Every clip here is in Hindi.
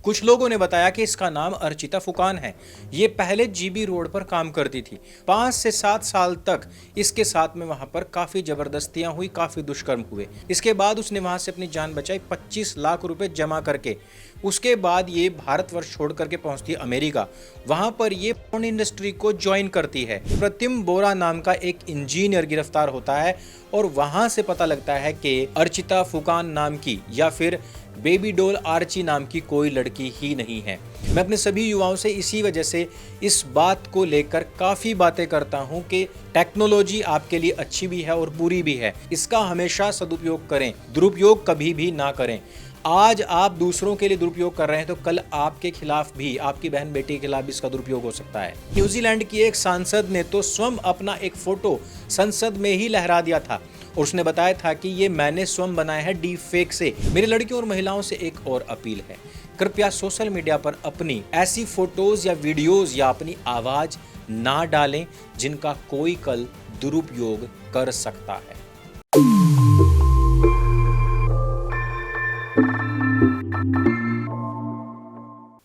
कुछ लोगों ने बताया कि इसका नाम अर्चिता फुकान है। ये पहले जीबी रोड पर काम करती थी। 5 से 7 साल तक इसके साथ में वहां पर काफी जबरदस्तियां हुई, काफी दुष्कर्म हुए। इसके बाद उसने वहां से अपनी जान बचाई 25 लाख रुपए जमा करके। उसके बाद ये भारतवर्ष छोड़ करके पहुंचती है अमेरिका। वहां पर ये पोर्न इंडस्ट्री को ज्वाइन करती है। प्रतिम बोरा नाम का एक इंजीनियर गिरफ्तार होता है और वहां से पता लगता है कि अर्चिता फुकान नाम की या फिर बेबी डॉल आर्ची नाम की कोई लड़की ही नहीं है। मैं अपने सभी युवाओं से इसी वजह से इस बात को लेकर काफी बातें करता हूं कि टेक्नोलॉजी आपके लिए अच्छी भी है और बुरी भी है। इसका हमेशा सदुपयोग करें, दुरुपयोग कभी भी ना करें। आज आप दूसरों के लिए दुरुपयोग कर रहे हैं तो कल आपके खिलाफ भी, आपकी बहन बेटी के खिलाफ भी इसका दुरुपयोग हो सकता है। न्यूजीलैंड की एक सांसद ने तो स्वयं अपना एक फोटो संसद में ही लहरा दिया था और उसने बताया था कि ये मैंने स्वयं बनाया है डीप फेक से। मेरी लड़कियों और महिलाओं से एक और अपील है, कृपया सोशल मीडिया पर अपनी ऐसी फोटोज या वीडियोज या अपनी आवाज ना डालें जिनका कोई कल दुरुपयोग कर सकता है।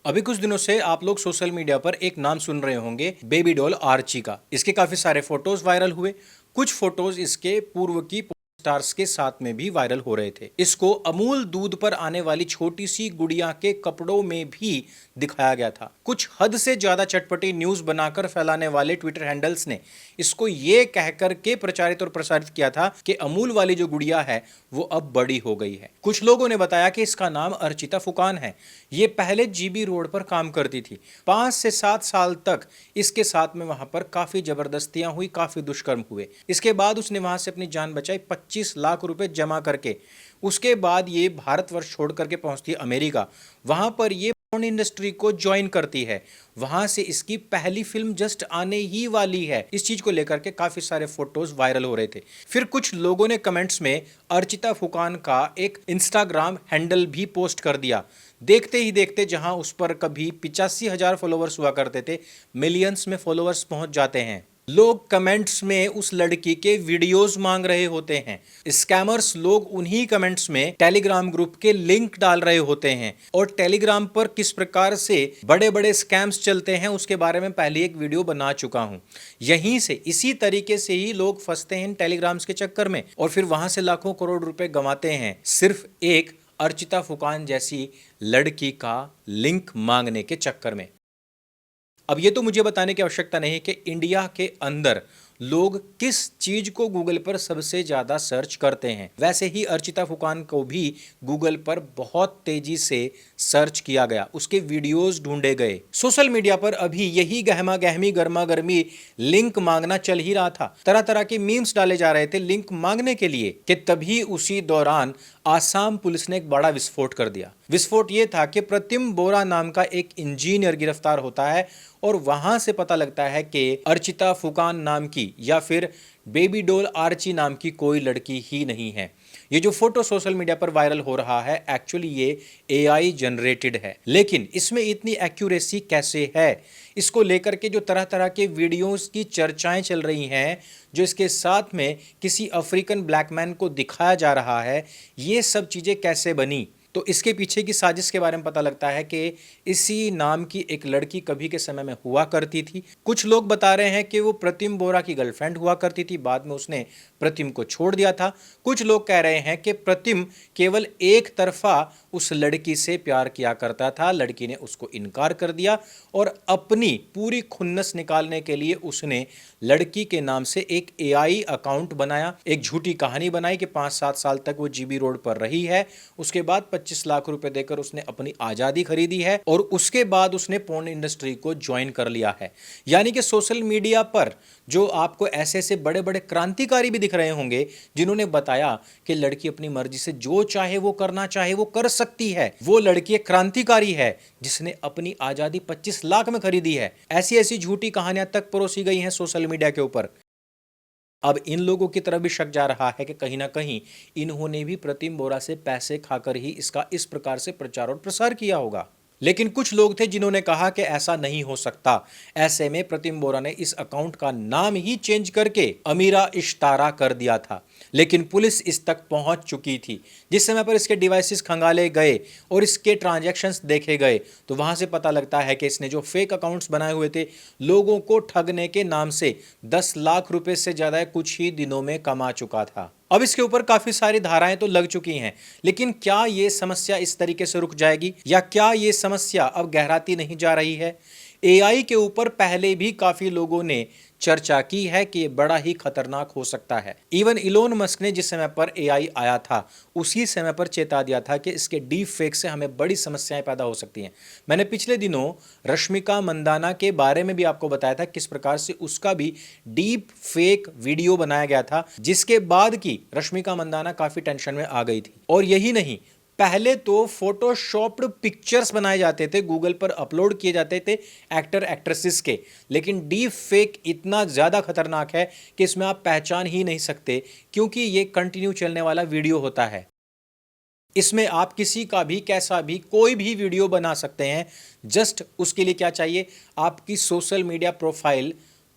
अभी कुछ दिनों से आप लोग सोशल मीडिया पर एक नाम सुन रहे होंगे, बेबी डॉल आर्ची का। इसके काफी सारे फोटोज वायरल हुए। कुछ फोटोज इसके पूर्व की स्टार्स के साथ में भी वायरल हो रहे थे। इसको अमूल दूध पर आने वाली छोटी सी गुड़िया के कपड़ों में भी दिखाया गया था। कुछ हद से ज्यादा चटपटी न्यूज बनाकर फैलाने वाले ट्विटर हैंडल्स ने इसको ये कहकर के प्रचारित और प्रसारित किया था कि अमूल वाली जो गुड़िया है वो अब बड़ी हो गई है। कुछ लोगों ने बताया कि इसका नाम अर्चिता फुकान है। ये पहले जीबी रोड पर काम करती थी। 5 से 7 साल तक इसके साथ में वहां पर काफी जबरदस्तियां हुई, काफी दुष्कर्म हुए। इसके बाद उसने वहां से अपनी जान बचाई 25 लाख रुपए जमा करके। उसके बाद ये भारतवर्ष छोड़ करके पहुंचती है अमेरिका। वहां पर ये पोर्न इंडस्ट्री को ज्वाइन करती है। वहां से इसकी पहली फिल्म जस्ट आने ही वाली है। इस चीज को लेकर के काफी सारे फोटोज वायरल हो रहे थे। फिर कुछ लोगों ने कमेंट्स में अर्चिता फुकान का एक इंस्टाग्राम हैंडल भी पोस्ट कर दिया। देखते ही देखते जहां उस पर कभी 85,000 फॉलोवर्स हुआ करते थे, मिलियंस में फॉलोवर्स पहुंच जाते हैं। लोग कमेंट्स में उस लड़की के वीडियोस मांग रहे होते हैं। स्कैमर्स लोग उन्हीं कमेंट्स में टेलीग्राम ग्रुप के लिंक डाल रहे होते हैं और टेलीग्राम पर किस प्रकार से बड़े बड़े स्कैम्स चलते हैं उसके बारे में पहले एक वीडियो बना चुका हूं। यहीं से इसी तरीके से ही लोग फंसते हैं टेलीग्राम्स के चक्कर में और फिर वहां से लाखों करोड़ रुपए गंवाते हैं, सिर्फ एक अर्चिता फुकान जैसी लड़की का लिंक मांगने के चक्कर में। अब ये तो मुझे बताने की आवश्यकता नहीं कि इंडिया के अंदर लोग किस चीज को गूगल पर सबसे ज्यादा सर्च करते हैं। वैसे ही अर्चिता फुकान को भी गूगल पर बहुत तेजी से सर्च किया गया, उसके वीडियोस ढूंढे गए। सोशल मीडिया पर अभी यही गहमा गहमी गर्मा गर्मी लिंक मांगना चल ही रहा था। तरह तरह के मीम्स डाले जा रहे थे लिंक मांगने के लिए कि तभी उसी दौरान आसाम पुलिस ने एक बड़ा विस्फोट कर दिया। विस्फोट ये था कि प्रतिम बोरा नाम का एक इंजीनियर गिरफ्तार होता है और वहां से पता लगता है कि अर्चिता फुकान नाम की या फिर बेबी डॉल आर्ची नाम की कोई लड़की ही नहीं है। ये जो फोटो सोशल मीडिया पर वायरल हो रहा है एक्चुअली ये एआई जनरेटेड है, लेकिन इसमें इतनी एक्यूरेसी कैसे है, इसको लेकर के जो तरह तरह के वीडियोस की चर्चाएं चल रही हैं, जो इसके साथ में किसी अफ्रीकन ब्लैकमैन को दिखाया जा रहा है, ये सब चीजें कैसे बनी, तो इसके पीछे की साजिश के बारे में पता लगता है कि इसी नाम की एक लड़की कभी के समय में हुआ करती थी। कुछ लोग बता रहे हैं कि वो प्रतिम बोरा की गर्लफ्रेंड हुआ करती थी, बाद में उसने प्रतिम को छोड़ दिया था। कुछ लोग कह रहे हैं कि प्रतिम केवल एक तरफा उस लड़की से प्यार किया करता था, लड़की ने उसको इनकार कर दिया और अपनी पूरी खुन्नस निकालने के लिए उसने लड़की के नाम से एक एआई अकाउंट बनाया, एक झूठी कहानी बनाई कि 5-7 साल तक वो जीबी रोड पर रही है। उसके बाद 25 लाख रुपए देकर उसने अपनी आजादी खरीदी है और उसके बाद उसने पोर्न इंडस्ट्री को ज्वाइन कर लिया है। यानी कि सोशल मीडिया पर जो आपको ऐसे ऐसे बड़े बड़े क्रांतिकारी भी दिख रहे होंगे जिन्होंने बताया कि लड़की अपनी मर्जी से जो चाहे वो करना चाहे वो कर सकती है, वो लड़की एक क्रांतिकारी है जिसने अपनी आजादी 25 लाख में खरीदी है। ऐसी ऐसी झूठी कहानियां तक परोसी गई हैं सोशल मीडिया के ऊपर। अब इन लोगों की तरफ भी शक जा रहा है कि कहीं ना कहीं इन्होंने भी प्रतिम बोरा से पैसे खाकर ही इसका इस प्रकार से प्रचार और प्रसार किया होगा। लेकिन कुछ लोग थे जिन्होंने कहा कि ऐसा नहीं हो सकता। ऐसे में प्रतिम बोरा ने इस अकाउंट का नाम ही चेंज करके अमीरा इश्तारा कर दिया था। लेकिन पुलिस इस तक पहुंच चुकी थी। जिस समय पर इसके डिवाइसेस खंगाले गए और इसके ट्रांजैक्शंस देखे गए तो वहां से पता लगता है कि इसने जो फेक अकाउंट्स बनाए हुए थे लोगों को ठगने के नाम से 10 लाख रुपए से ज्यादा कुछ ही दिनों में कमा चुका था। अब इसके ऊपर काफी सारी धाराएं तो लग चुकी हैं, लेकिन क्या ये समस्या इस तरीके से रुक जाएगी या क्या ये समस्या अब गहराती नहीं जा रही है? एआई के ऊपर पहले भी काफी लोगों ने चर्चा की है कि ये बड़ा ही खतरनाक हो सकता है। इवन इलोन मस्क ने जिस समय पर एआई आया था उसी समय पर चेता दिया था कि इसके डीप फेक से हमें बड़ी समस्याएं पैदा हो सकती हैं। मैंने पिछले दिनों रश्मिका मंदाना के बारे में भी आपको बताया था किस प्रकार से उसका भी डीप फेक वीडियो बनाया गया था, जिसके बाद की रश्मिका मंदाना काफी टेंशन में आ गई थी। और यही नहीं, पहले तो फोटोशॉप्ड पिक्चर्स बनाए जाते थे, गूगल पर अपलोड किए जाते थे एक्टर एक्ट्रेसेस के, लेकिन डीप फेक इतना ज़्यादा खतरनाक है कि इसमें आप पहचान ही नहीं सकते, क्योंकि ये कंटिन्यू चलने वाला वीडियो होता है। इसमें आप किसी का भी कैसा भी कोई भी वीडियो बना सकते हैं। जस्ट उसके लिए क्या चाहिए, आपकी सोशल मीडिया प्रोफाइल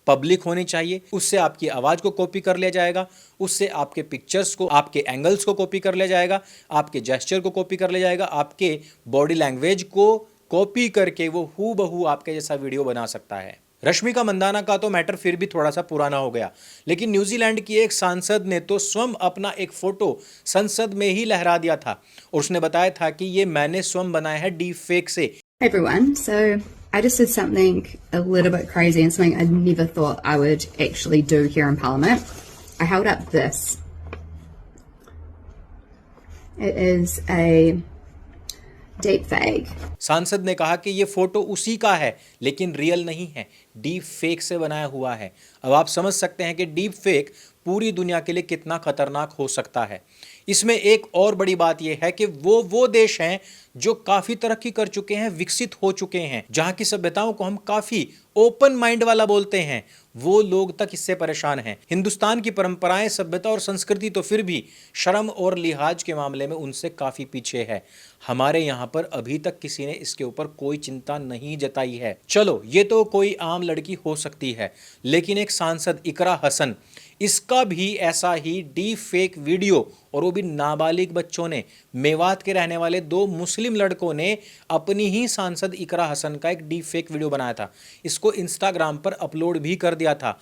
पब्लिक होनी चाहिए, उससे आपकी आवाज़ को कॉपी कर लिया जाएगा, उससे आपके पिक्चर्स को, आपके एंगल्स को कॉपी कर लिया जाएगा, आपके जेस्चर को कॉपी कर लिया जाएगा, आपके बॉडी लैंग्वेज को कॉपी करके वो हूबहू आपके जैसा वीडियो बना सकता है। रश्मिका मंदाना का तो मैटर फिर भी थोड़ा सा पुराना हो गया, लेकिन न्यूजीलैंड की एक सांसद ने तो स्वयं अपना एक फोटो संसद में ही लहरा दिया था और उसने बताया था कि ये मैंने स्वयं बनाया है डीप फेक से। Hey everyone, so I just did something a little bit crazy and something I never thought I would actually do here in Parliament. I held up this. It is a deep fake. सांसद ने कहा कि ये फोटो उसी का है लेकिन रियल नहीं है, डीप फेक से बनाया हुआ है। अब आप समझ सकते हैं कि डीप फेक पूरी दुनिया के लिए कितना खतरनाक हो सकता है। इसमें एक और बड़ी बात यह है कि वो देश हैं जो काफी तरक्की कर चुके हैं, विकसित हो चुके हैं, जहां की सभ्यताओं को हम काफी ओपन माइंड वाला बोलते हैं, वो लोग तक इससे परेशान हैं। हिंदुस्तान की परंपराएं, सभ्यता और संस्कृति तो फिर भी शर्म और लिहाज के मामले में उनसे काफी पीछे है। हमारे यहाँ पर अभी तक किसी ने इसके ऊपर कोई चिंता नहीं जताई है। चलो, ये तो कोई आम लड़की हो सकती है, लेकिन एक सांसद इकरा हसन, इसका भी ऐसा ही डीप फेक वीडियो, और वो भी नाबालिग बच्चों ने, मेवात के रहने वाले 2 मुस्लिम लड़कों ने अपनी ही सांसद इकरा हसन का एक डीप फेक वीडियो बनाया था। इसको इंस्टाग्राम पर अपलोड भी कर दिया था।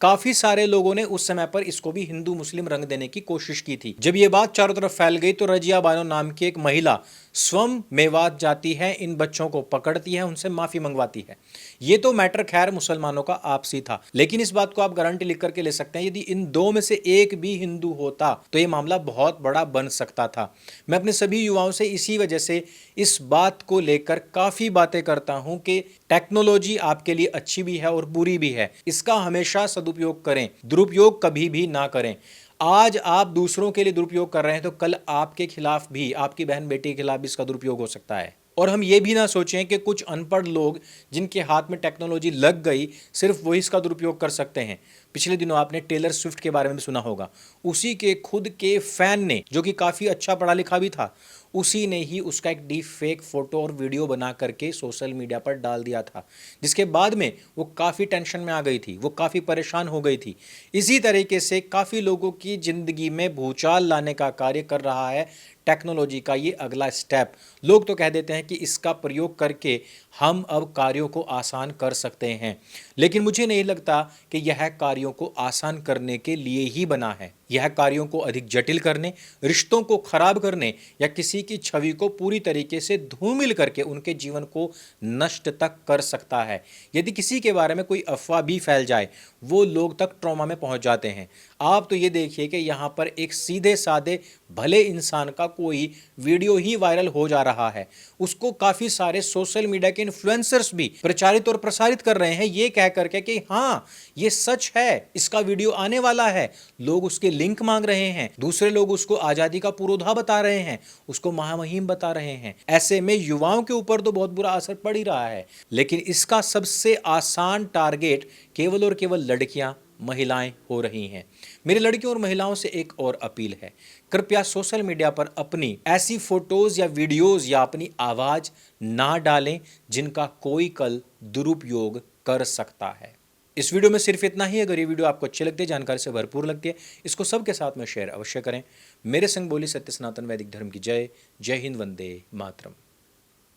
काफी सारे लोगों ने उस समय पर इसको भी हिंदू मुस्लिम रंग देने की कोशिश की थी। जब ये बात चारों तरफ फैल गई तो रजिया बानो नाम की एक महिला स्वयं मेवात जाती है, इन बच्चों को पकड़ती है, उनसे माफी मंगवाती है। ये तो मैटर खैर मुसलमानों का आपसी था, लेकिन इस बात को आप गारंटी लिख करके ले सकते हैं, यदि इन 2 में से एक भी हिंदू होता तो ये मामला बहुत बड़ा बन सकता था। मैं अपने सभी युवाओं से इसी वजह से इस बात को लेकर काफी बातें करता हूं कि टेक्नोलॉजी आपके लिए अच्छी भी है और बुरी भी है। इसका हमेशा सदुपयोग करें, दुरुपयोग कभी भी ना करें। आज आप दूसरों के लिए दुरुपयोग कर रहे हैं तो कल आपके खिलाफ भी, आपकी बहन बेटी के खिलाफ भी इसका दुरुपयोग हो सकता है। और हम ये भी ना सोचें कि कुछ अनपढ़ लोग जिनके हाथ में टेक्नोलॉजी लग गई सिर्फ वही इसका दुरुपयोग कर सकते हैं। पिछले दिनों आपने टेलर स्विफ्ट के बारे में भी सुना होगा। उसी के खुद के फैन ने, जो कि काफ़ी अच्छा पढ़ा लिखा भी था, उसी ने ही उसका एक डीप फेक फोटो और वीडियो बना करके सोशल मीडिया पर डाल दिया था, जिसके बाद में वो काफ़ी टेंशन में आ गई थी, वो काफ़ी परेशान हो गई थी। इसी तरीके से काफ़ी लोगों की ज़िंदगी में भूचाल लाने का कार्य कर रहा है टेक्नोलॉजी का ये अगला स्टेप। लोग तो कह देते हैं कि इसका प्रयोग करके हम अब कार्यों को आसान कर सकते हैं, लेकिन मुझे नहीं लगता कि यह कार्यों को आसान करने के लिए ही बना है। यह कार्यों को अधिक जटिल करने, रिश्तों को खराब करने या किसी की छवि को पूरी तरीके से धूमिल करके उनके जीवन को नष्ट तक कर सकता है। यदि किसी के बारे में कोई अफवाह भी फैल जाए, वो लोग तक ट्रॉमा में पहुंच जाते हैं। आप तो ये देखिए कि यहाँ पर एक सीधे साधे भले इंसान का कोई वीडियो ही वायरल हो जा रहा है, उसको काफ़ी सारे सोशल मीडिया के इन्फ्लुएंसर्स भी प्रचारित और प्रसारित कर रहे हैं, ये कह करके कि हाँ ये सच है, इसका वीडियो आने वाला है। लोग उसके लिंक मांग रहे हैं, दूसरे लोग उसको आज़ादी का पुरोधा बता रहे हैं, उसको महामहिम बता रहे हैं। ऐसे में युवाओं के ऊपर तो बहुत बुरा असर पड़ ही रहा है, लेकिन इसका सबसे आसान टारगेट केवल और केवल लड़कियां, महिलाएं हो रही हैं। मेरी लड़कियों और महिलाओं से एक और अपील है, कृपया सोशल मीडिया पर अपनी ऐसी फोटोज या वीडियोज या अपनी आवाज़ ना डालें जिनका कोई कल दुरुपयोग कर सकता है। इस वीडियो में सिर्फ इतना ही। अगर ये वीडियो आपको अच्छी लगती है, जानकारी से भरपूर लगती है, इसको सबके साथ में शेयर अवश्य करें। मेरे संग बोली सत्य सनातन वैदिक धर्म की जय। जय हिंद, वंदे मातरम।